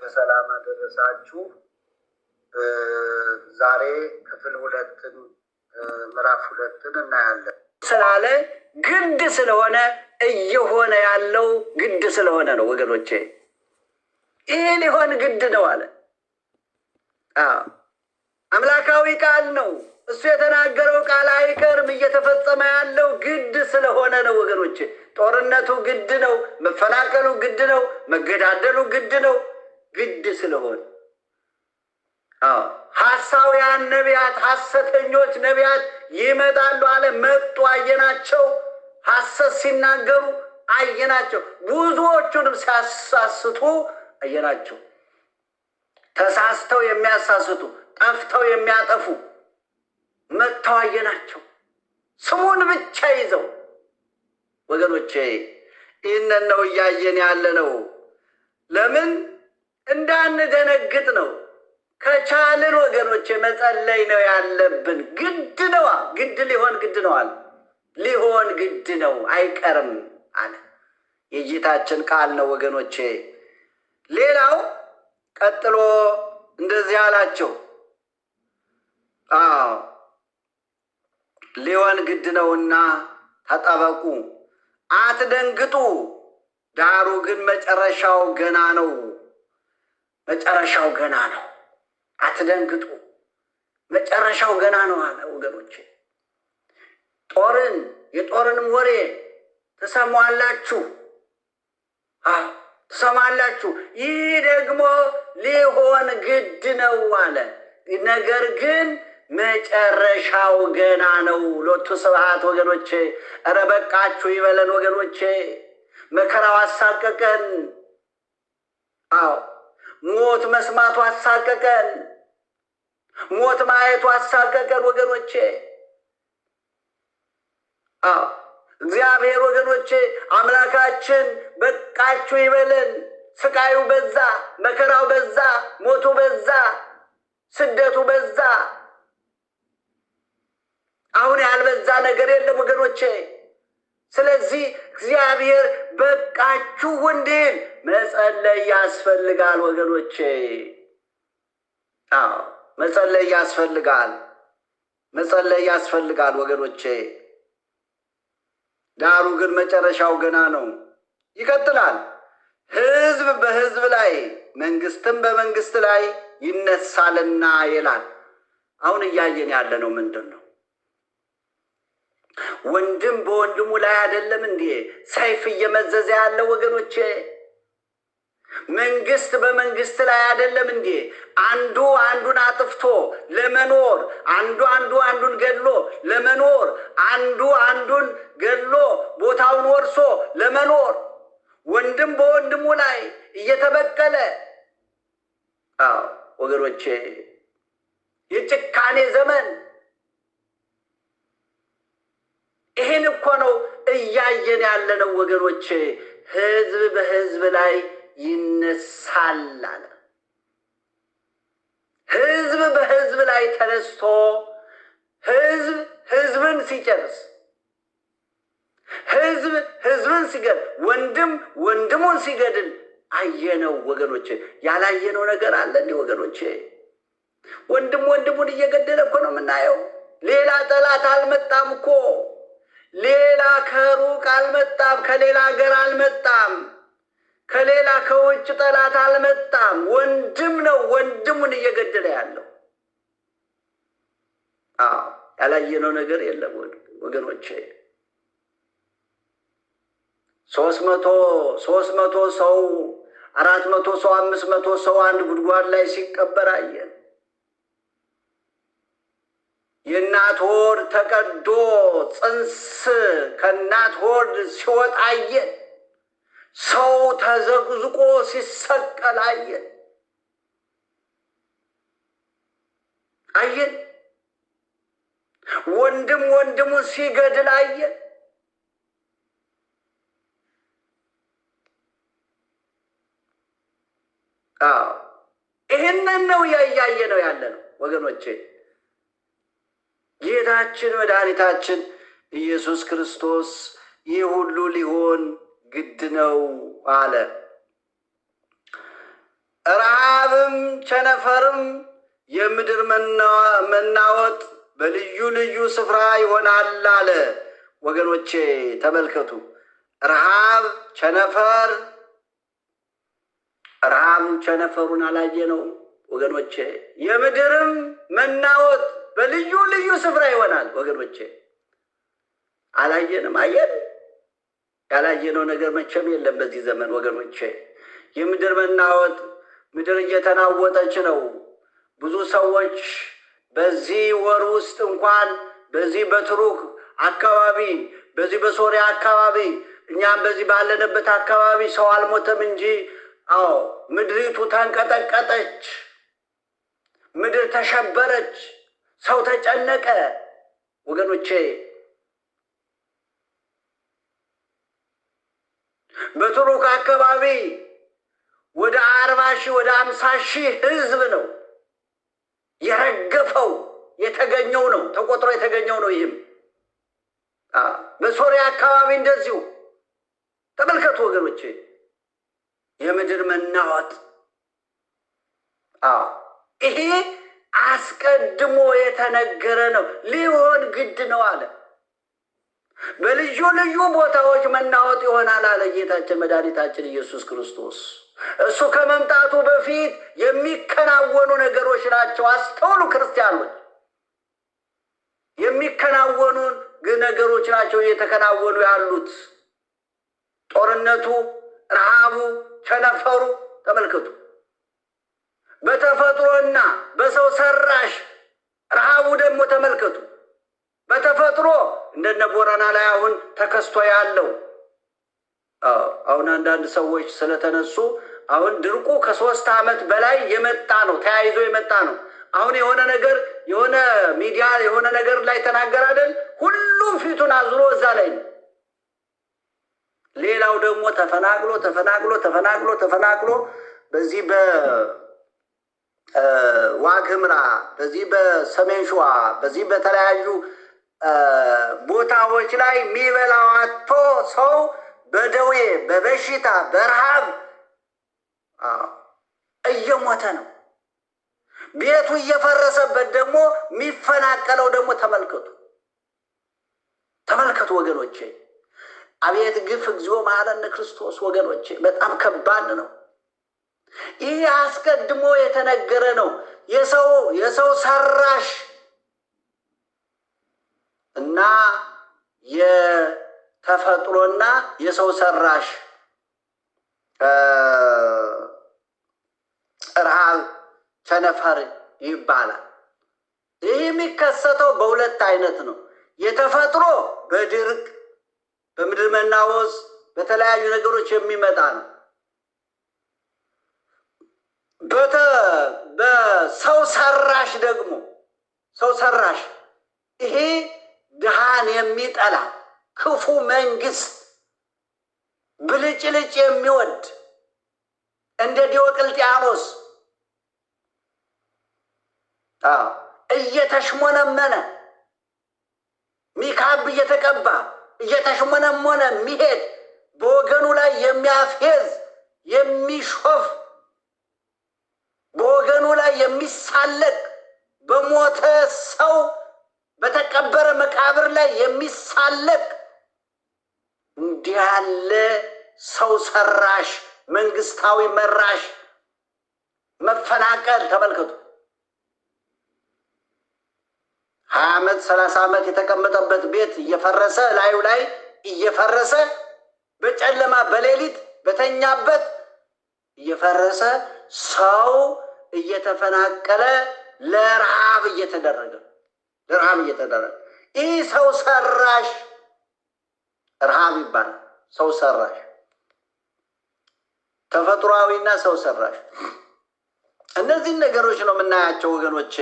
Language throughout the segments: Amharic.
በሰላም አደረሳችሁ። ዛሬ ክፍል ሁለትን ምዕራፍ ሁለትን እናያለን። ስላለ ግድ ስለሆነ እየሆነ ያለው ግድ ስለሆነ ነው ወገኖቼ። ይሄ ሊሆን ግድ ነው አለ። አምላካዊ ቃል ነው። እሱ የተናገረው ቃል አይቀርም። እየተፈጸመ ያለው ግድ ስለሆነ ነው ወገኖቼ። ጦርነቱ ግድ ነው። መፈናቀሉ ግድ ነው። መገዳደሉ ግድ ነው። ግድ ስለሆነ ሐሳውያን ነቢያት፣ ሐሰተኞች ነቢያት ይመጣሉ አለ። መጡ፣ አየናቸው። ሐሰት ሲናገሩ አየናቸው። ብዙዎቹንም ሲያሳስቱ አየናቸው። ተሳስተው የሚያሳስቱ፣ ጠፍተው የሚያጠፉ መጥተው አየናቸው። ስሙን ብቻ ይዘው ወገኖቼ፣ ይህንን ነው እያየን ያለ ነው። ለምን እንዳንደነግጥ ነው። ከቻልን ወገኖቼ መጸለይ ነው ያለብን። ግድ ነዋ። ግድ ሊሆን ግድ ነው አለ። ሊሆን ግድ ነው፣ አይቀርም አለ። የጌታችን ቃል ነው ወገኖቼ። ሌላው ቀጥሎ እንደዚህ አላቸው። ሊሆን ግድ ነውና ተጠበቁ፣ አትደንግጡ። ዳሩ ግን መጨረሻው ገና ነው። መጨረሻው ገና ነው። አትደንግጡ፣ መጨረሻው ገና ነው አለ ወገኖቼ። የጦርንም ወሬ ትሰማላችሁ። ትሰማላችሁ። ይህ ደግሞ ሊሆን ግድ ነው አለ። ነገር ግን መጨረሻው ገና ነው። ሎቱ ስብሐት ወገኖቼ። ኧረ በቃችሁ ይበለን ወገኖቼ። መከራው አሳቀቀን። ሞት መስማቱ አሳቀቀን። ሞት ማየቱ አሳቀቀን ወገኖቼ። እግዚአብሔር ወገኖቼ አምላካችን በቃችሁ ይበለን። ስቃዩ በዛ፣ መከራው በዛ፣ ሞቱ በዛ፣ ስደቱ በዛ። አሁን ያልበዛ ነገር የለም ወገኖቼ። ስለዚህ እግዚአብሔር በቃችሁ እንዲል መጸለይ ያስፈልጋል ወገኖቼ። መጸለይ ያስፈልጋል። መጸለይ ያስፈልጋል ወገኖቼ። ዳሩ ግን መጨረሻው ገና ነው። ይቀጥላል። ሕዝብ በሕዝብ ላይ መንግስትም በመንግስት ላይ ይነሳልና ይላል። አሁን እያየን ያለ ነው ምንድን ነው? ወንድም በወንድሙ ላይ አይደለም እንዴ ሰይፍ እየመዘዘ ያለው ወገኖቼ? መንግስት በመንግስት ላይ አይደለም እንዴ አንዱ አንዱን አጥፍቶ ለመኖር፣ አንዱ አንዱን ገድሎ ለመኖር፣ አንዱ አንዱን ገድሎ ቦታውን ወርሶ ለመኖር፣ ወንድም በወንድሙ ላይ እየተበቀለ ወገኖቼ፣ የጭካኔ ዘመን ይህን እኮ ነው እያየን ያለነው ወገኖቼ። ህዝብ በህዝብ ላይ ይነሳል አለ። ህዝብ በህዝብ ላይ ተነስቶ ህዝብ ህዝብን ሲጨርስ፣ ህዝብ ህዝብን ሲገድል፣ ወንድም ወንድሙን ሲገድል አየነው ወገኖቼ። ያላየነው ነገር አለ እንዲህ ወገኖቼ? ወንድም ወንድሙን እየገደለ እኮ ነው የምናየው። ሌላ ጠላት አልመጣም እኮ። ሌላ ከሩቅ አልመጣም። ከሌላ ሀገር አልመጣም። ከሌላ ከውጭ ጠላት አልመጣም። ወንድም ነው ወንድሙን እየገደለ ያለው። ያላየነው ነገር የለም ወገኖቼ። 300 ሰው 400 ሰው 500 ሰው አንድ ጉድጓድ ላይ ሲቀበር አየን። የእናት ሆድ ተቀዶ ጽንስ ከእናት ሆድ ሲወጣ አየን። ሰው ተዘቅዝቆ ሲሰቀል አየን። ወንድም ወንድሙን ሲገድል አየን። ይህንን ነው እያየ ነው ያለ ነው ወገኖቼ። ጌታችን መድኃኒታችን ኢየሱስ ክርስቶስ ይህ ሁሉ ሊሆን ግድ ነው አለ። ረሃብ ቸነፈርም የምድር መናወጥ በልዩ ልዩ ስፍራ ይሆናል አለ። ወገኖቼ ተመልከቱ። ረሃብ ቸነፈሩን አላየነው ወገኖቼ? የምድርም መናወጥ በልዩ ልዩ ስፍራ ይሆናል ወገኖቼ። አላየንም? አየን? ያላየነው ነገር መቼም የለም በዚህ ዘመን ወገኖቼ። የምድር መናወጥ፣ ምድር እየተናወጠች ነው። ብዙ ሰዎች በዚህ ወር ውስጥ እንኳን በዚህ በቱርክ አካባቢ፣ በዚህ በሶሪያ አካባቢ፣ እኛም በዚህ ባለንበት አካባቢ ሰው አልሞተም እንጂ ምድሪቱ ተንቀጠቀጠች፣ ምድር ተሸበረች፣ ሰው ተጨነቀ ወገኖቼ። በቱርክ አካባቢ ወደ 40,000 ወደ 50,000 ህዝብ ነው የረገፈው። የተገኘው ነው ተቆጥሮ የተገኘው ነው። ይህም በሶሪያ አካባቢ እንደዚሁ ተመልከቱ ወገኖቼ። የምድር መናወጥ ይሄ አስቀድሞ የተነገረ ነው፣ ሊሆን ግድ ነው አለ። በልዩ ልዩ ቦታዎች መናወጥ ይሆናል አለ ጌታችን መድኃኒታችን ኢየሱስ ክርስቶስ። እሱ ከመምጣቱ በፊት የሚከናወኑ ነገሮች ናቸው። አስተውሉ ክርስቲያኖች፣ የሚከናወኑ ነገሮች ናቸው እየተከናወኑ ያሉት። ጦርነቱ፣ ረሃቡ፣ ቸነፈሩ ተመልከቱ። በተፈጥሮና በሰው ሰራሽ ረሃቡ ደግሞ ተመልከቱ። በተፈጥሮ እንደነ ቦረና ላይ አሁን ተከስቶ ያለው አሁን አንዳንድ ሰዎች ስለተነሱ አሁን ድርቁ ከ3 ዓመት በላይ የመጣ ነው፣ ተያይዞ የመጣ ነው። አሁን የሆነ ነገር የሆነ ሚዲያ የሆነ ነገር ላይ ተናገር አይደል? ሁሉም ፊቱን አዙሮ እዛ ላይ ነው። ሌላው ደግሞ ተፈናቅሎ በዚህ በዋግምራ በዚህ በሰሜን ሸዋ በዚህ በተለያዩ ቦታዎች ላይ የሚበላው አጥቶ ሰው በደዌ በበሽታ በረሃብ እየሞተ ነው። ቤቱ እየፈረሰበት ደግሞ የሚፈናቀለው ደግሞ ተመልከቱ ወገኖቼ። አቤት ግፍ! እግዚኦ መሐረነ ክርስቶስ ወገኖቼ፣ በጣም ከባድ ነው። ይህ አስቀድሞ የተነገረ ነው። የሰው ሰራሽ እና የተፈጥሮና የሰው ሰራሽ ረሃብ ቸነፈር ይባላል። ይህ የሚከሰተው በሁለት አይነት ነው። የተፈጥሮ በድርቅ በምድር መናወዝ በተለያዩ ነገሮች የሚመጣ ነው። በሰው ሰራሽ ደግሞ ሰው ሰራሽ ይሄ ድሃን የሚጠላ ክፉ መንግስት ብልጭልጭ የሚወድ እንደ ዲዮቅልጥያኖስ እየተሽሞነመነ ሚካብ እየተቀባ እየተሽሞነመነ የሚሄድ በወገኑ ላይ የሚያፌዝ የሚሾፍ በወገኑ ላይ የሚሳለቅ በሞተ ሰው በተቀበረ መቃብር ላይ የሚሳለቅ እንዲህ ያለ ሰው ሰራሽ መንግስታዊ መራሽ መፈናቀል ተመልከቱ። 20 ዓመት 30 ዓመት የተቀመጠበት ቤት እየፈረሰ ላዩ ላይ እየፈረሰ በጨለማ በሌሊት በተኛበት እየፈረሰ ሰው እየተፈናቀለ ለረሃብ እየተደረገ ይህ ሰው ሰራሽ ረሃብ ይባላል። ሰው ሰራሽ ተፈጥሯዊና ሰው ሰራሽ እነዚህን ነገሮች ነው የምናያቸው ወገኖቼ።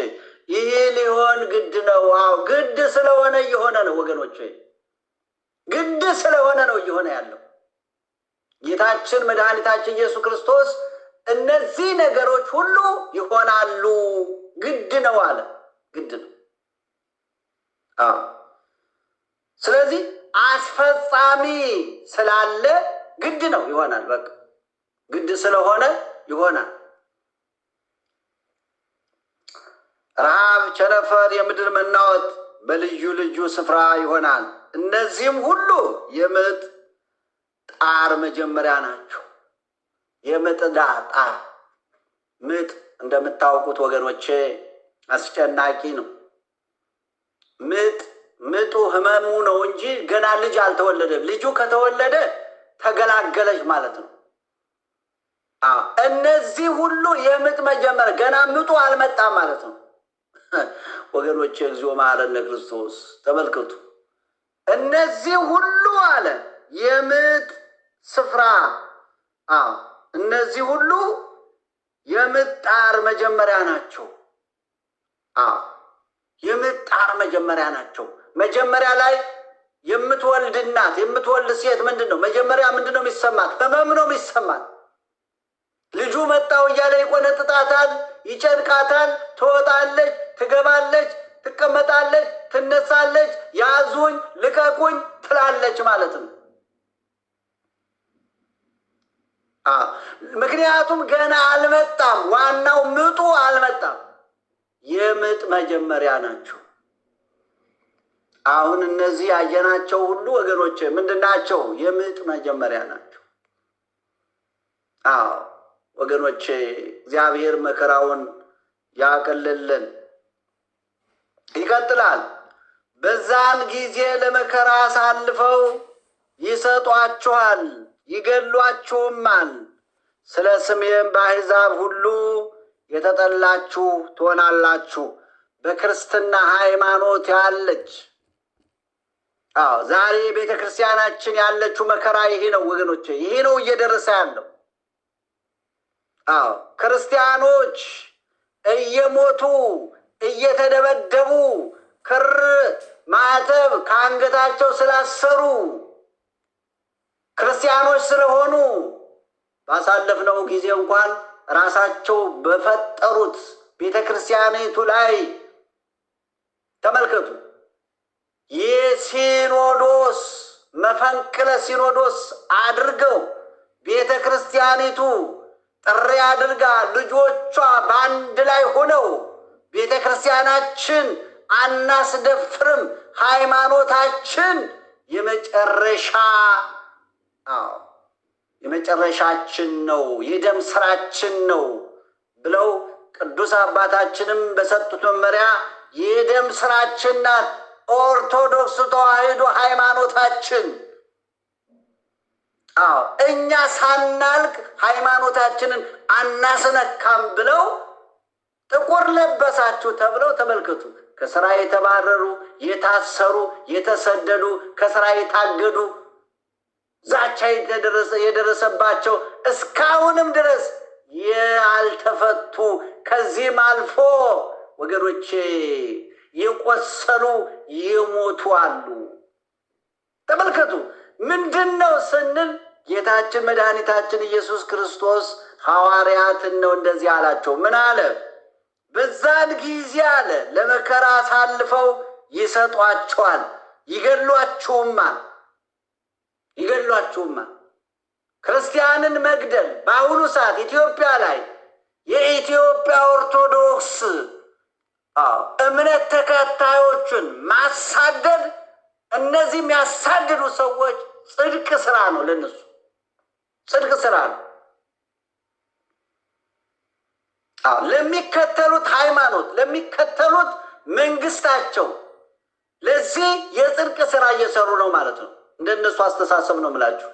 ይሄ ሊሆን ግድ ነው። ግድ ስለሆነ እየሆነ ነው ወገኖቼ። ግድ ስለሆነ ነው እየሆነ ያለው። ጌታችን መድኃኒታችን ኢየሱስ ክርስቶስ እነዚህ ነገሮች ሁሉ ይሆናሉ ግድ ነው አለ። ግድ ነው። ስለዚህ አስፈጻሚ ስላለ ግድ ነው ይሆናል። በቃ ግድ ስለሆነ ይሆናል። ረሃብ፣ ቸነፈር፣ የምድር መናወጥ በልዩ ልዩ ስፍራ ይሆናል። እነዚህም ሁሉ የምጥ ጣር መጀመሪያ ናቸው። የምጥ ጣር ምጥ እንደምታውቁት ወገኖቼ አስጨናቂ ነው። ምጡ ህመሙ ነው እንጂ ገና ልጅ አልተወለደም። ልጁ ከተወለደ ተገላገለች ማለት ነው። እነዚህ ሁሉ የምጥ መጀመሪያ ገና ምጡ አልመጣም ማለት ነው። ወገኖቼ እግዚኦ መሐረነ ክርስቶስ ተመልከቱ። እነዚህ ሁሉ አለ የምጥ ስፍራ እነዚህ ሁሉ የምጥ ጣር መጀመሪያ ናቸው። የምጥ ጣር መጀመሪያ ናቸው። መጀመሪያ ላይ የምትወልድ እናት የምትወልድ ሴት ምንድን ነው መጀመሪያ ምንድን ነው የሚሰማት? ህመም ነው የሚሰማት። ልጁ መጣው እያለ ይቆነጥጣታል፣ ይጨንቃታል፣ ትወጣለች፣ ትገባለች፣ ትቀመጣለች፣ ትነሳለች፣ ያዙኝ ልቀቁኝ ትላለች ማለት ነው። ምክንያቱም ገና አልመጣም። ዋናው ምጡ አልመጣም። የምጥ መጀመሪያ ናቸው። አሁን እነዚህ ያየናቸው ሁሉ ወገኖች ምንድናቸው? የምጥ መጀመሪያ ናቸው። ወገኖቼ እግዚአብሔር መከራውን ያቀልልን። ይቀጥላል። በዛን ጊዜ ለመከራ አሳልፈው ይሰጧችኋል፣ ይገድሏችሁማል። ስለ ስሜም በአሕዛብ ሁሉ የተጠላችሁ ትሆናላችሁ። በክርስትና ሃይማኖት ያለች ዛሬ ቤተ ክርስቲያናችን ያለችው መከራ ይሄ ነው ወገኖቼ፣ ይሄ ነው እየደረሰ ያለው። ክርስቲያኖች እየሞቱ እየተደበደቡ ክር ማዕተብ ከአንገታቸው ስላሰሩ ክርስቲያኖች ስለሆኑ ባሳለፍነው ጊዜ እንኳን ራሳቸው በፈጠሩት ቤተ ክርስቲያኒቱ ላይ ተመልከቱ፣ የሲኖዶስ መፈንቅለ ሲኖዶስ አድርገው ቤተ ክርስቲያኒቱ ጥሪ አድርጋ ልጆቿ በአንድ ላይ ሆነው ቤተ ክርስቲያናችን አናስደፍርም፣ ሃይማኖታችን የመጨረሻችን ነው፣ የደም ስራችን ነው ብለው ቅዱስ አባታችንም በሰጡት መመሪያ የደም ስራችን ናት ኦርቶዶክስ ተዋሕዶ ሃይማኖታችን። እኛ ሳናልቅ ሃይማኖታችንን አናስነካም ብለው ጥቁር ለበሳችሁ ተብለው ተመልከቱ። ከስራ የተባረሩ፣ የታሰሩ፣ የተሰደዱ፣ ከስራ የታገዱ፣ ዛቻ የደረሰባቸው እስካሁንም ድረስ ያልተፈቱ ከዚህም አልፎ ወገኖቼ የቆሰሉ የሞቱ አሉ። ተመልከቱ። ምንድን ነው ስንል ጌታችን መድኃኒታችን ኢየሱስ ክርስቶስ ሐዋርያትን ነው እንደዚህ አላቸው። ምን አለ? በዛን ጊዜ አለ ለመከራ አሳልፈው ይሰጧቸዋል፣ ይገድሏችሁማል። ክርስቲያንን መግደል በአሁኑ ሰዓት ኢትዮጵያ ላይ የኢትዮጵያ ኦርቶዶክስ እምነት ተከታዮችን ማሳደድ፣ እነዚህ የሚያሳድዱ ሰዎች ጽድቅ ስራ ነው። ለነሱ ጽድቅ ስራ ነው። ለሚከተሉት ሃይማኖት፣ ለሚከተሉት መንግስታቸው ለዚህ የጽድቅ ስራ እየሰሩ ነው ማለት ነው። እንደነሱ አስተሳሰብ ነው የምላችሁ።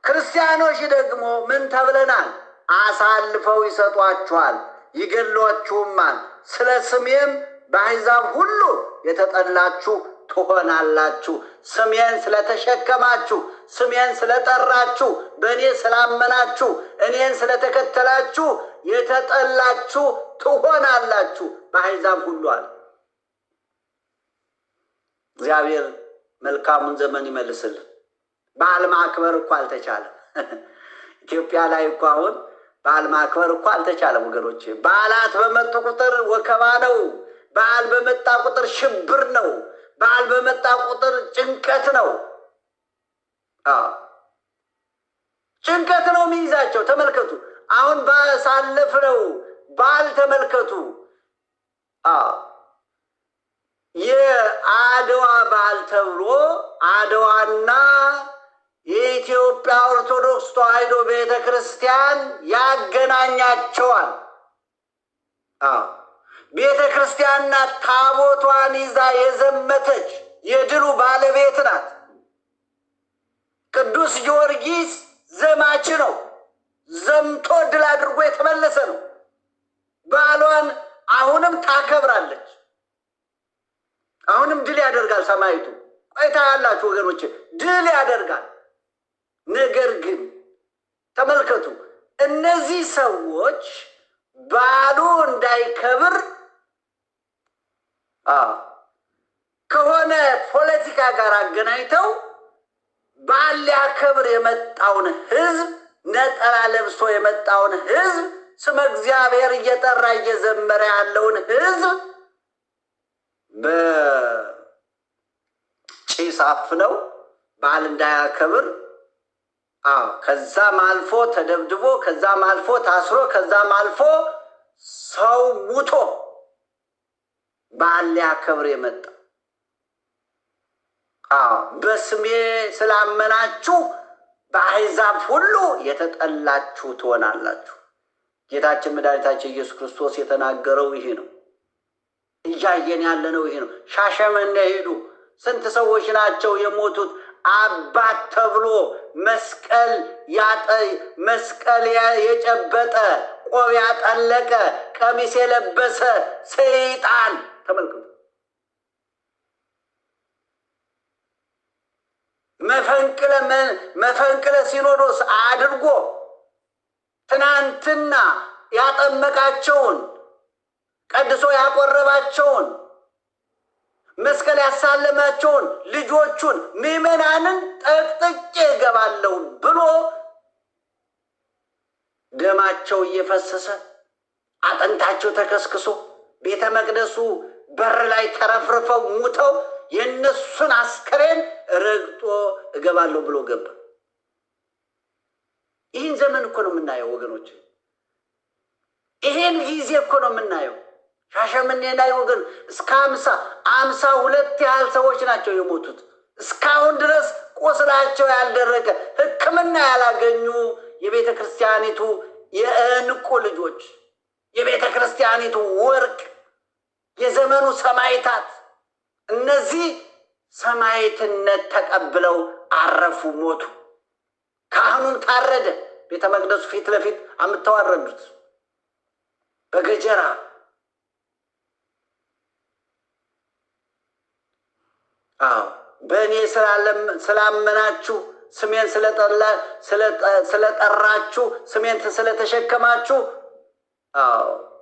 ክርስቲያኖች ደግሞ ምን ተብለናል? አሳልፈው ይሰጧችኋል፣ ይገድሏችሁማል። ስለ ስሜም በአሕዛብ ሁሉ የተጠላችሁ ትሆናላችሁ። ስሜን ስለተሸከማችሁ፣ ስሜን ስለጠራችሁ፣ በእኔ ስላመናችሁ፣ እኔን ስለተከተላችሁ የተጠላችሁ ትሆናላችሁ በአሕዛብ ሁሉ አለ። እግዚአብሔር መልካሙን ዘመን ይመልስልን። በዓል ማክበር እኮ አልተቻለም። ኢትዮጵያ ላይ እኮ አሁን በዓል ማክበር እኮ አልተቻለም ወገኖቼ። በዓላት በመጡ ቁጥር ወከባ ነው። በዓል በመጣ ቁጥር ሽብር ነው። በዓል በመጣ ቁጥር ጭንቀት ነው። ጭንቀት ነው የሚይዛቸው። ተመልከቱ። አሁን ባሳለፍነው በዓል ተመልከቱ። የአድዋ በዓል ተብሎ አድዋና የኢትዮጵያ ኦርቶዶክስ ተዋሕዶ ቤተ ክርስቲያን ያገናኛቸዋል። ቤተ ክርስቲያንና ታቦቷን ይዛ የዘመተች የድሉ ባለቤት ናት። ቅዱስ ጊዮርጊስ ዘማች ነው። ዘምቶ ድል አድርጎ የተመለሰ ነው። በዓሏን አሁንም ታከብራለች። አሁንም ድል ያደርጋል። ሰማይቱ ቆይታ ያላችሁ ወገኖች ድል ያደርጋል። ነገር ግን ተመልከቱ፣ እነዚህ ሰዎች በዓሉ እንዳይከብር ከሆነ ፖለቲካ ጋር አገናኝተው በዓል ሊያከብር የመጣውን ሕዝብ ነጠላ ለብሶ የመጣውን ሕዝብ ስመ እግዚአብሔር እየጠራ እየዘመረ ያለውን ሕዝብ በጭስ አፍነው በዓል እንዳያከብር ከዛም አልፎ ተደብድቦ ከዛም አልፎ ታስሮ ከዛም አልፎ ሰው ሙቶ በዓል ሊያከብር የመጣ በስሜ ስላመናችሁ በአሕዛብ ሁሉ የተጠላችሁ ትሆናላችሁ። ጌታችን መድኃኒታችን ኢየሱስ ክርስቶስ የተናገረው ይሄ ነው። እያየን ያለነው ይሄ ነው። ሻሸመኔ ሄዱ። ስንት ሰዎች ናቸው የሞቱት? አባት ተብሎ መስቀል የጨበጠ ቆብ ያጠለቀ ቀሚስ የለበሰ ሰይጣን ተመልከቱ። መፈንቅለ ሲኖዶስ አድርጎ ትናንትና ያጠመቃቸውን ቀድሶ ያቆረባቸውን መስቀል ያሳለማቸውን ልጆቹን ምዕመናንን ጠቅጥቄ እገባለሁ ብሎ ደማቸው እየፈሰሰ አጥንታቸው ተከስክሶ ቤተ መቅደሱ በር ላይ ተረፍርፈው ሙተው የነሱን አስከሬን ረግጦ እገባለሁ ብሎ ገባ። ይህን ዘመን እኮ ነው የምናየው ወገኖች። ይሄን ጊዜ እኮ ነው የምናየው። ሻሸመኔ ላይ ወገን እስከ 52 ያህል ሰዎች ናቸው የሞቱት። እስካሁን ድረስ ቁስላቸው ያልደረቀ ሕክምና ያላገኙ የቤተ ክርስቲያኒቱ የእንቁ ልጆች፣ የቤተ ክርስቲያኒቱ ወርቅ፣ የዘመኑ ሰማዕታት፣ እነዚህ ሰማዕትነት ተቀብለው አረፉ፣ ሞቱ። ካህኑም ታረደ። ቤተ መቅደሱ ፊት ለፊት አምተዋረዱት በገጀራ። በእኔ ስላመናችሁ ስሜን ስለጠራችሁ ስሜን ስለተሸከማችሁ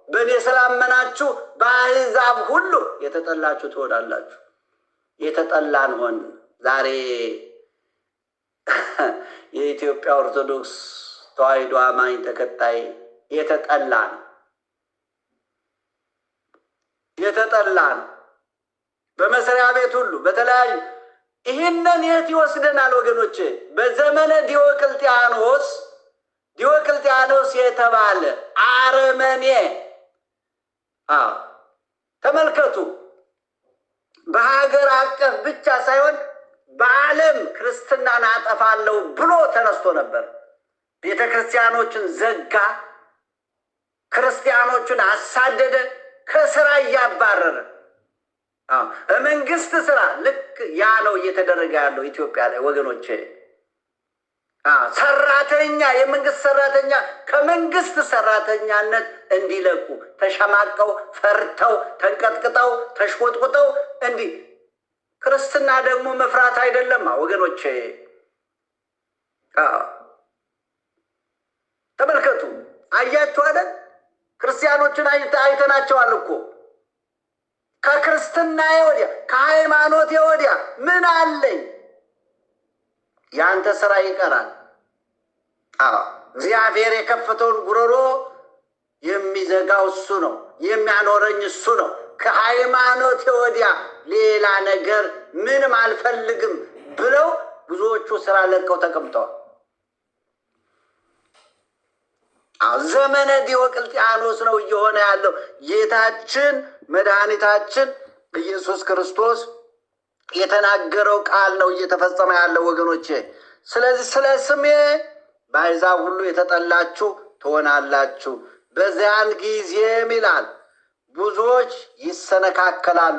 በእኔ ስላመናችሁ በአሕዛብ ሁሉ የተጠላችሁ ትሆናላችሁ። የተጠላን ሆን። ዛሬ የኢትዮጵያ ኦርቶዶክስ ተዋሕዶ አማኝ ተከታይ የተጠላ ነው። የተጠላ ነው። በመስሪያ ቤት ሁሉ በተለያዩ ይህንን የት ይወስደናል ወገኖቼ? በዘመነ ዲዮቅልጥያኖስ የተባለ አረመኔ ተመልከቱ። በሀገር አቀፍ ብቻ ሳይሆን በዓለም ክርስትናን አጠፋለሁ ብሎ ተነስቶ ነበር። ቤተ ክርስቲያኖችን ዘጋ፣ ክርስቲያኖችን አሳደደ፣ ከስራ እያባረረ መንግስት ስራ ልክ ያ ነው እየተደረገ ያለው ኢትዮጵያ ላይ ወገኖቼ። ሰራተኛ የመንግስት ሰራተኛ ከመንግስት ሰራተኛነት እንዲለቁ ተሸማቀው፣ ፈርተው፣ ተንቀጥቅጠው፣ ተሽቆጥቁጠው እንዲህ። ክርስትና ደግሞ መፍራት አይደለም ወገኖቼ። ተመልከቱ። አያችሁ አይደል? ክርስቲያኖችን አይተናቸዋል እኮ። ከክርስትና ወዲያ ከሃይማኖት ወዲያ ምን አለኝ? ያንተ ስራ ይቀራል። እግዚአብሔር የከፈተውን ጉሮሮ የሚዘጋው እሱ ነው፣ የሚያኖረኝ እሱ ነው። ከሃይማኖት ወዲያ ሌላ ነገር ምንም አልፈልግም ብለው ብዙዎቹ ስራ ለቀው ተቀምጠዋል። ዘመነ ዲዮቅልጥያኖስ ነው እየሆነ ያለው። ጌታችን መድኃኒታችን ኢየሱስ ክርስቶስ የተናገረው ቃል ነው እየተፈጸመ ያለው ወገኖቼ። ስለዚህ ስለ ስሜ በአሕዛብ ሁሉ የተጠላችሁ ትሆናላችሁ። በዚያን ጊዜም ይላል ብዙዎች ይሰነካከላሉ፣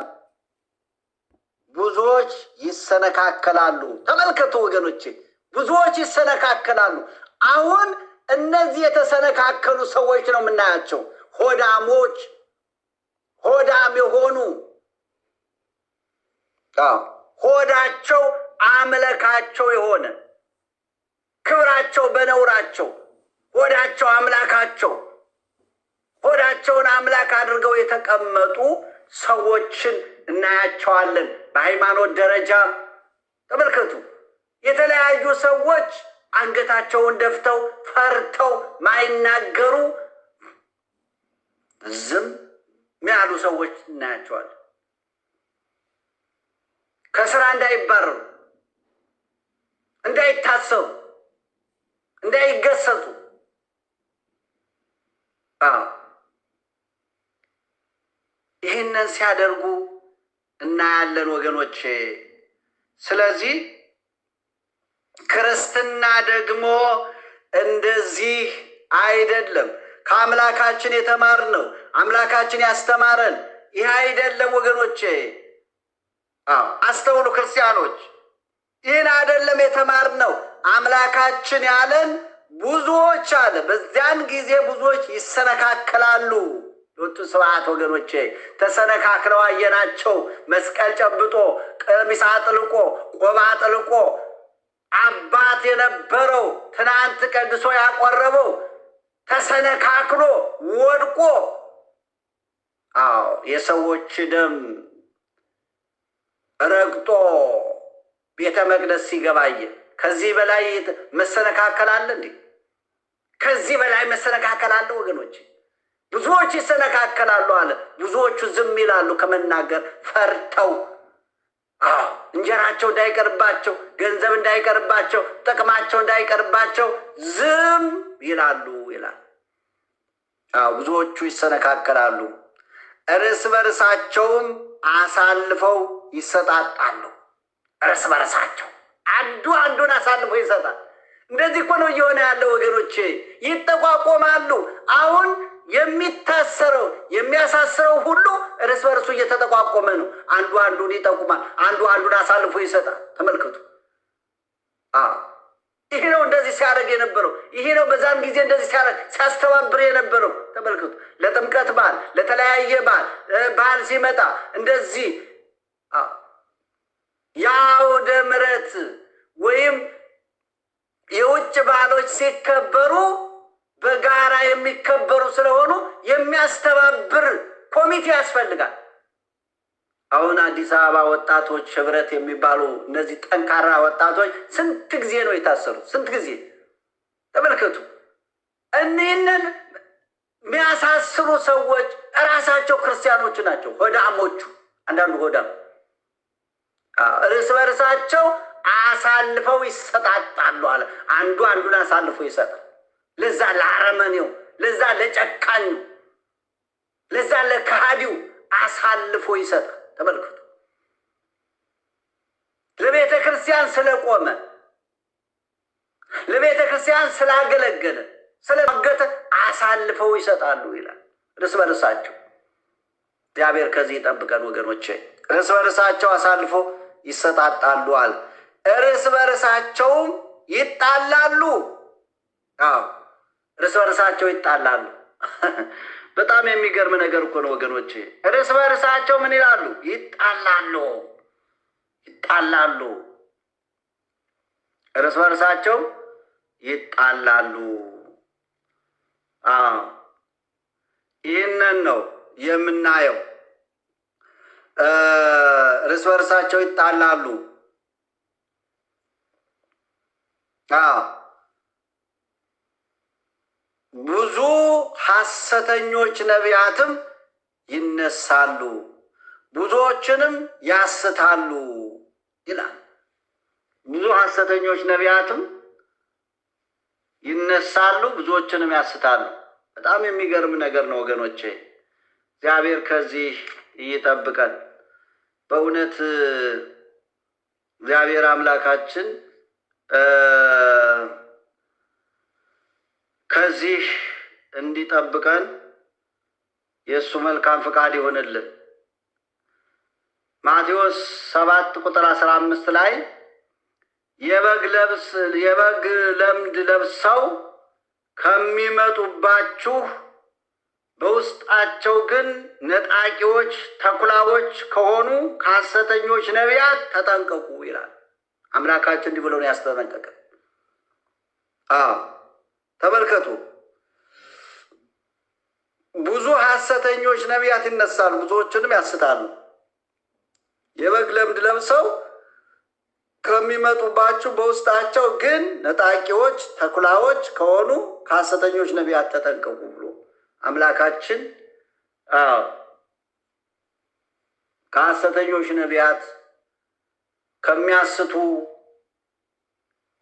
ብዙዎች ይሰነካከላሉ። ተመልከቱ ወገኖቼ፣ ብዙዎች ይሰነካከላሉ። አሁን እነዚህ የተሰነካከሉ ሰዎች ነው የምናያቸው። ሆዳሞች፣ ሆዳም የሆኑ ሆዳቸው አምላካቸው የሆነ ክብራቸው በነውራቸው ሆዳቸው አምላካቸው ሆዳቸውን አምላክ አድርገው የተቀመጡ ሰዎችን እናያቸዋለን። በሃይማኖት ደረጃ ተመልከቱ። የተለያዩ ሰዎች አንገታቸውን ደፍተው ፈርተው ማይናገሩ ዝም ያሉ ሰዎች እናያቸዋለን። ከስራ እንዳይባረሩ፣ እንዳይታሰሩ፣ እንዳይገሰጡ ይህንን ሲያደርጉ እናያለን ወገኖቼ። ስለዚህ ክርስትና ደግሞ እንደዚህ አይደለም። ከአምላካችን የተማርነው አምላካችን ያስተማረን ይህ አይደለም ወገኖቼ። አስተውሉ ክርስቲያኖች፣ ይህን አይደለም የተማርነው። አምላካችን ያለን ብዙዎች አለ። በዚያን ጊዜ ብዙዎች ይሰነካከላሉ። ሎቱ ስብሐት ወገኖቼ፣ ተሰነካክለው አየናቸው። መስቀል ጨብጦ ቀሚስ አጥልቆ ቆብ አጥልቆ አባት የነበረው ትናንት ቀድሶ ያቆረበው ተሰነካክሎ ወድቆ የሰዎች ደም ረግጦ ቤተ መቅደስ ሲገባየ ከዚህ በላይ መሰነካከል አለ እንዴ? ከዚህ በላይ መሰነካከል አለ ወገኖች? ብዙዎች ይሰነካከላሉ አለ። ብዙዎቹ ዝም ይላሉ ከመናገር ፈርተው፣ እንጀራቸው እንዳይቀርባቸው፣ ገንዘብ እንዳይቀርባቸው፣ ጥቅማቸው እንዳይቀርባቸው ዝም ይላሉ ይላል። ብዙዎቹ ይሰነካከላሉ፣ እርስ በርሳቸውም አሳልፈው ይሰጣጣሉ። እርስ በርሳቸው አንዱ አንዱን አሳልፎ ይሰጣል። እንደዚህ እኮ ነው እየሆነ ያለው ወገኖቼ። ይጠቋቆማሉ። አሁን የሚታሰረው የሚያሳስረው ሁሉ እርስ በርሱ እየተጠቋቆመ ነው። አንዱ አንዱን ይጠቁማል፣ አንዱ አንዱን አሳልፎ ይሰጣል። ተመልከቱ። ይሄ ነው እንደዚህ ሲያደርግ የነበረው። ይሄ ነው በዛም ጊዜ እንደዚህ ሲያስተባብር የነበረው። ተመልከቱ። ለጥምቀት በዓል፣ ለተለያየ በዓል ሲመጣ እንደዚህ የአውደ ምሕረት ወይም የውጭ በዓሎች ሲከበሩ በጋራ የሚከበሩ ስለሆኑ የሚያስተባብር ኮሚቴ ያስፈልጋል። አሁን አዲስ አበባ ወጣቶች ህብረት የሚባሉ እነዚህ ጠንካራ ወጣቶች ስንት ጊዜ ነው የታሰሩት? ስንት ጊዜ ተመልከቱ። እኒህንን የሚያሳስሩ ሰዎች እራሳቸው ክርስቲያኖች ናቸው። ሆዳሞቹ፣ አንዳንዱ ሆዳም እርስ በርሳቸው አሳልፈው ይሰጣጣሉ አለ። አንዱ አንዱን አሳልፎ ይሰጣል። ለዛ ለአረመኔው፣ ለዛ ለጨካኙ፣ ለዛ ለካሃዲው አሳልፎ ይሰጣል። ተመልከቱ። ለቤተ ክርስቲያን ስለቆመ፣ ለቤተ ክርስቲያን ስላገለገለ፣ ስለማገተ አሳልፈው ይሰጣሉ ይላል። እርስ በርሳቸው እግዚአብሔር ከዚህ ይጠብቀን ወገኖቼ። እርስ በርሳቸው አሳልፎ ይሰጣጣሉ አለ። እርስ በርሳቸውም ይጣላሉ። እርስ በርሳቸው ይጣላሉ። በጣም የሚገርም ነገር እኮ ነው ወገኖቼ። እርስ በርሳቸው ምን ይላሉ? ይጣላሉ። ይጣላሉ። እርስ በርሳቸው ይጣላሉ። ይህንን ነው የምናየው። እርስ በርሳቸው ይጣላሉ። ብዙ ሐሰተኞች ነቢያትም ይነሳሉ፣ ብዙዎችንም ያስታሉ ይላል። ብዙ ሐሰተኞች ነቢያትም ይነሳሉ፣ ብዙዎችንም ያስታሉ። በጣም የሚገርም ነገር ነው ወገኖቼ። እግዚአብሔር ከዚህ ይጠብቀን። በእውነት እግዚአብሔር አምላካችን ከዚህ እንዲጠብቀን የእሱ መልካም ፍቃድ ይሆንልን። ማቴዎስ 7:15 ላይ የበግ ለምድ ለብሰው ከሚመጡባችሁ በውስጣቸው ግን ነጣቂዎች ተኩላዎች ከሆኑ ከሐሰተኞች ነቢያት ተጠንቀቁ ይላል። አምላካችን እንዲህ ብሎ ነው ያስጠነቀቀን። ተመልከቱ፣ ብዙ ሐሰተኞች ነቢያት ይነሳሉ፣ ብዙዎችንም ያስታሉ። የበግ ለምድ ለብሰው ከሚመጡባችሁ በውስጣቸው ግን ነጣቂዎች ተኩላዎች ከሆኑ ከሐሰተኞች ነቢያት ተጠንቀቁ ብሎ አምላካችን ከሐሰተኞች ነቢያት ከሚያስቱ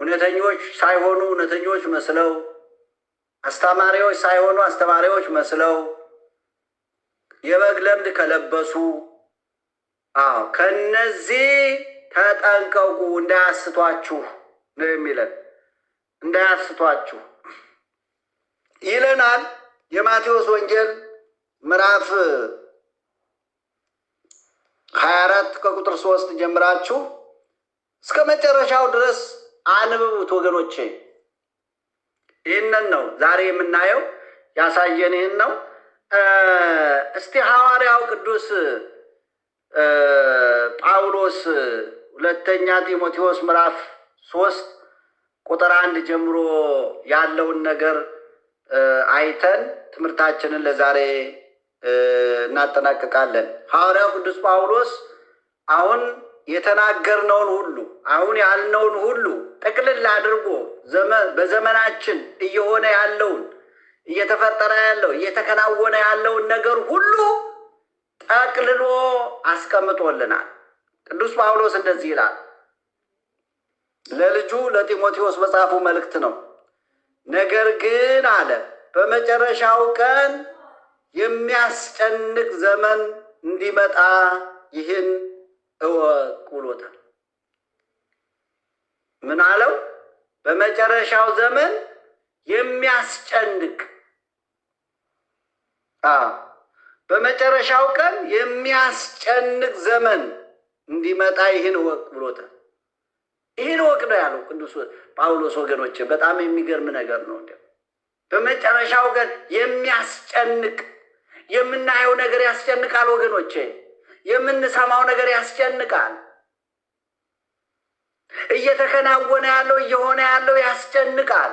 እውነተኞች ሳይሆኑ እውነተኞች መስለው አስተማሪዎች ሳይሆኑ አስተማሪዎች መስለው የበግ ለምድ ከለበሱ ከነዚህ ተጠንቀቁ እንዳያስቷችሁ ነው የሚለን። እንዳያስቷችሁ ይለናል። የማቴዎስ ወንጌል ምዕራፍ 24 ከቁጥር 3 ጀምራችሁ እስከ መጨረሻው ድረስ አንብቡት ወገኖቼ። ይህንን ነው ዛሬ የምናየው፣ ያሳየን ይህን ነው። እስቲ ሐዋርያው ቅዱስ ጳውሎስ ሁለተኛ ጢሞቴዎስ ምዕራፍ 3 ቁጥር 1 ጀምሮ ያለውን ነገር አይተን ትምህርታችንን ለዛሬ እናጠናቅቃለን። ሐዋርያው ቅዱስ ጳውሎስ አሁን የተናገርነውን ሁሉ አሁን ያልነውን ሁሉ ጠቅልል አድርጎ በዘመናችን እየሆነ ያለውን እየተፈጠረ ያለው እየተከናወነ ያለውን ነገር ሁሉ ጠቅልሎ አስቀምጦልናል። ቅዱስ ጳውሎስ እንደዚህ ይላል፣ ለልጁ ለጢሞቴዎስ በጻፉ መልእክት ነው። ነገር ግን አለ በመጨረሻው ቀን የሚያስጨንቅ ዘመን እንዲመጣ ይህን እወቅ ብሎታል። ምን አለው? በመጨረሻው ዘመን የሚያስጨንቅ በመጨረሻው ቀን የሚያስጨንቅ ዘመን እንዲመጣ ይህን እወቅ ብሎታል። ይህን እወቅ ነው ያለው ቅዱስ ጳውሎስ ወገኖች። በጣም የሚገርም ነገር ነው። በመጨረሻው ቀን የሚያስጨንቅ የምናየው ነገር ያስጨንቃል ወገኖቼ። የምንሰማው ነገር ያስጨንቃል። እየተከናወነ ያለው እየሆነ ያለው ያስጨንቃል።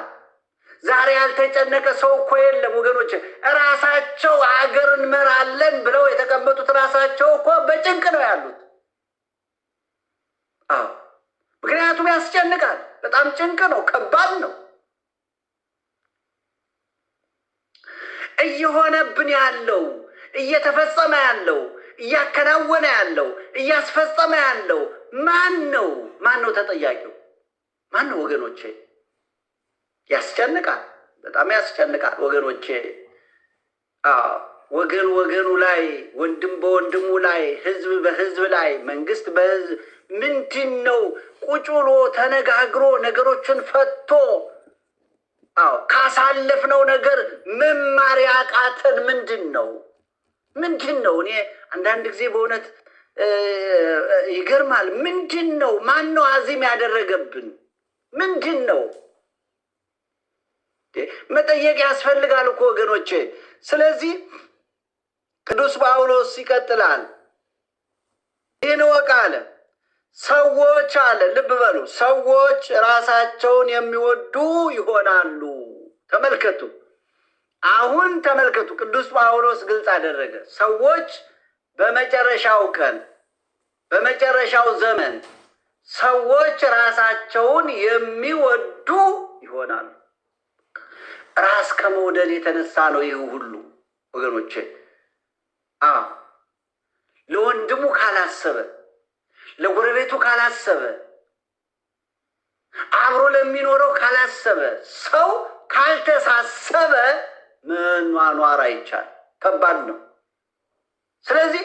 ዛሬ ያልተጨነቀ ሰው እኮ የለም ወገኖቼ። ራሳቸው አገር እንመራለን ብለው የተቀመጡት ራሳቸው እኮ በጭንቅ ነው ያሉት። ምክንያቱም ያስጨንቃል። በጣም ጭንቅ ነው፣ ከባድ ነው። እየሆነብን ያለው እየተፈጸመ ያለው እያከናወነ ያለው እያስፈጸመ ያለው ማን ነው? ማን ነው ተጠያቂው? ማን ነው ወገኖቼ? ያስጨንቃል፣ በጣም ያስጨንቃል ወገኖቼ። ወገን ወገኑ ላይ፣ ወንድም በወንድሙ ላይ፣ ህዝብ በህዝብ ላይ፣ መንግስት በህዝብ ምንድን ነው ቁጭ ብሎ ተነጋግሮ ነገሮችን ፈቶ ካሳለፍነው ነገር መማር ያቃተን ምንድን ነው? ምንድን ነው? እኔ አንዳንድ ጊዜ በእውነት ይገርማል። ምንድን ነው? ማን ነው አዚም ያደረገብን? ምንድን ነው? መጠየቅ ያስፈልጋል እኮ ወገኖቼ። ስለዚህ ቅዱስ ጳውሎስ ይቀጥላል። ይህን እወቅ አለ። ሰዎች አለ፣ ልብ በሉ፣ ሰዎች ራሳቸውን የሚወዱ ይሆናሉ። ተመልከቱ፣ አሁን ተመልከቱ፣ ቅዱስ ጳውሎስ ግልጽ አደረገ። ሰዎች በመጨረሻው ቀን በመጨረሻው ዘመን ሰዎች ራሳቸውን የሚወዱ ይሆናሉ። ራስ ከመውደድ የተነሳ ነው ይህ ሁሉ ወገኖቼ። ለወንድሙ ካላሰበ፣ ለጎረቤቱ ካላሰበ፣ አብሮ ለሚኖረው ካላሰበ፣ ሰው ካልተሳሰበ መኗኗር አይቻል፣ ከባድ ነው። ስለዚህ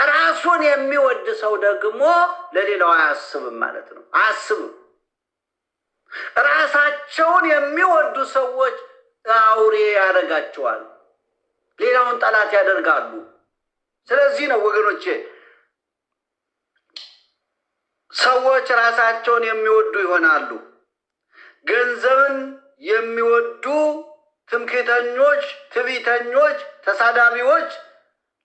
ራሱን የሚወድ ሰው ደግሞ ለሌላው አያስብም ማለት ነው። አያስብም። ራሳቸውን የሚወዱ ሰዎች አውሬ ያደርጋቸዋል፣ ሌላውን ጠላት ያደርጋሉ። ስለዚህ ነው ወገኖቼ ሰዎች ራሳቸውን የሚወዱ ይሆናሉ። ገንዘብን የሚወዱ ትምክህተኞች፣ ትዕቢተኞች፣ ተሳዳቢዎች፣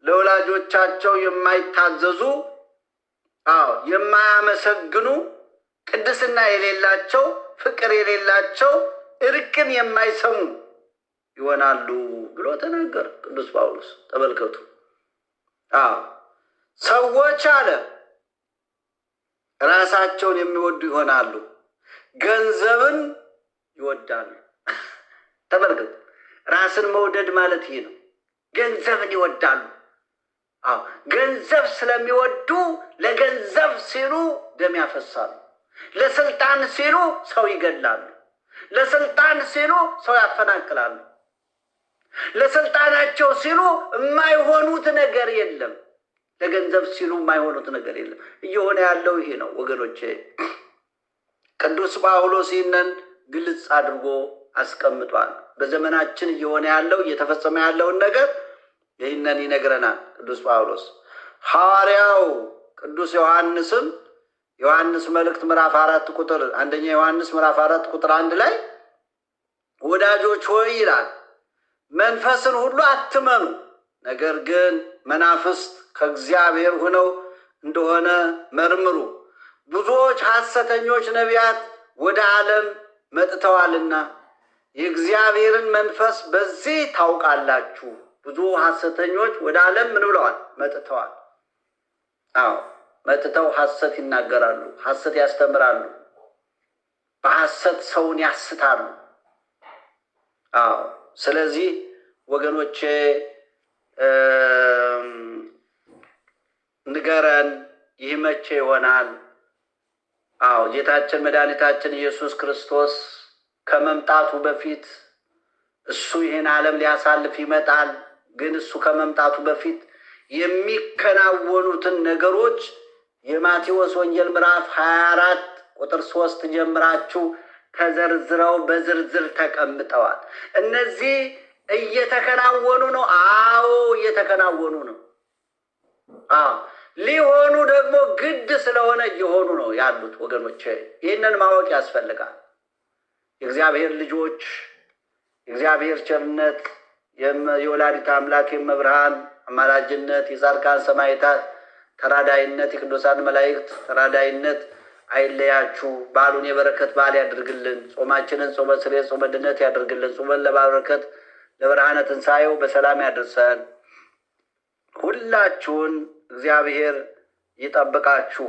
ለወላጆቻቸው የማይታዘዙ፣ የማያመሰግኑ፣ ቅድስና የሌላቸው፣ ፍቅር የሌላቸው፣ እርቅን የማይሰሙ ይሆናሉ ብሎ ተናገረ ቅዱስ ጳውሎስ። ተመልከቱ። ሰዎች አለ ራሳቸውን የሚወዱ ይሆናሉ፣ ገንዘብን ይወዳሉ። ተመልከቱ። ራስን መውደድ ማለት ይሄ ነው። ገንዘብን ይወዳሉ። ገንዘብ ስለሚወዱ ለገንዘብ ሲሉ ደም ያፈሳሉ። ለስልጣን ሲሉ ሰው ይገድላሉ። ለስልጣን ሲሉ ሰው ያፈናቅላሉ። ለስልጣናቸው ሲሉ የማይሆኑት ነገር የለም። ለገንዘብ ሲሉ የማይሆኑት ነገር የለም። እየሆነ ያለው ይሄ ነው ወገኖቼ። ቅዱስ ጳውሎስ ይህንን ግልጽ አድርጎ አስቀምጧል። በዘመናችን እየሆነ ያለው እየተፈጸመ ያለውን ነገር ይህንን ይነግረናል ቅዱስ ጳውሎስ። ሐዋርያው ቅዱስ ዮሐንስም ዮሐንስ መልእክት ምዕራፍ 4 ቁጥር 1 ዮሐንስ ምዕራፍ 4 ቁጥር 1 ላይ ወዳጆች ሆይ ይላል፣ መንፈስን ሁሉ አትመኑ፣ ነገር ግን መናፍስት ከእግዚአብሔር ሆነው እንደሆነ መርምሩ፣ ብዙዎች ሐሰተኞች ነቢያት ወደ ዓለም መጥተዋልና የእግዚአብሔርን መንፈስ በዚህ ታውቃላችሁ። ብዙ ሐሰተኞች ወደ ዓለም ምን ብለዋል? መጥተዋል። መጥተው ሐሰት ይናገራሉ፣ ሐሰት ያስተምራሉ፣ በሐሰት ሰውን ያስታሉ። ስለዚህ ወገኖቼ ንገረን፣ ይህ መቼ ይሆናል? ጌታችን መድኃኒታችን ኢየሱስ ክርስቶስ ከመምጣቱ በፊት እሱ ይህን ዓለም ሊያሳልፍ ይመጣል። ግን እሱ ከመምጣቱ በፊት የሚከናወኑትን ነገሮች የማቴዎስ ወንጌል ምዕራፍ 24 ቁጥር 3 ጀምራችሁ ተዘርዝረው በዝርዝር ተቀምጠዋል። እነዚህ እየተከናወኑ ነው። እየተከናወኑ ነው። ሊሆኑ ደግሞ ግድ ስለሆነ እየሆኑ ነው ያሉት ወገኖች። ይህንን ማወቅ ያስፈልጋል። የእግዚአብሔር ልጆች፣ የእግዚአብሔር ቸርነት፣ የወላዲተ አምላክ የመብርሃን አማላጅነት፣ የጻድቃን ሰማዕታት ተራዳይነት፣ የቅዱሳን መላእክት ተራዳይነት አይለያችሁ። በዓሉን የበረከት በዓል ያድርግልን። ጾማችንን ጾመ ስርየት ጾመ ድነት ያድርግልን። ጾመን ለበረከት ለብርሃነ ትንሣኤው በሰላም ያድርሰን። ሁላችሁን እግዚአብሔር ይጠብቃችሁ።